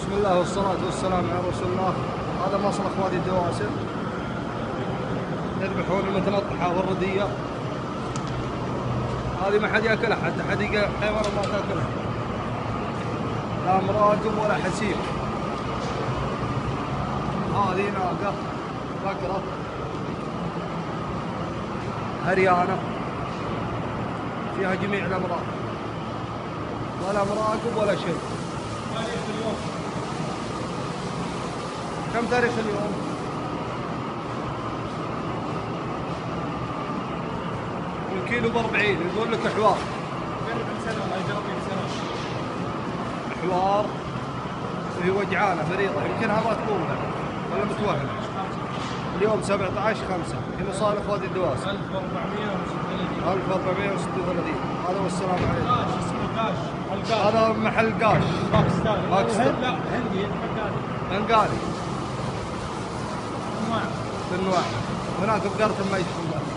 بسم الله والصلاة والسلام على رسول الله. هذا مصرخ وادي الدواسر، يذبحون المتنطحة والردية. هذه ما حد ياكلها، حتى حديقة حيوان ما تاكلها، لا مراقب ولا حسيب. هذه ناقة بقرة هريانة فيها جميع الأمراض، ولا مراقب ولا شيء. كم تاريخ اليوم؟ الكيلو ب40. يقول لك حوار حوار، وهي وجعانة مريضة، يمكنها ما تقوم ولا متوهمة. اليوم 17/5 في مصالح وادي الدواسر. 1436. هذا والسلام عليكم. هذا محل قاش باكستاني. لا هندي بنغالي. بالنواحي هناك بقرة ما يدخل.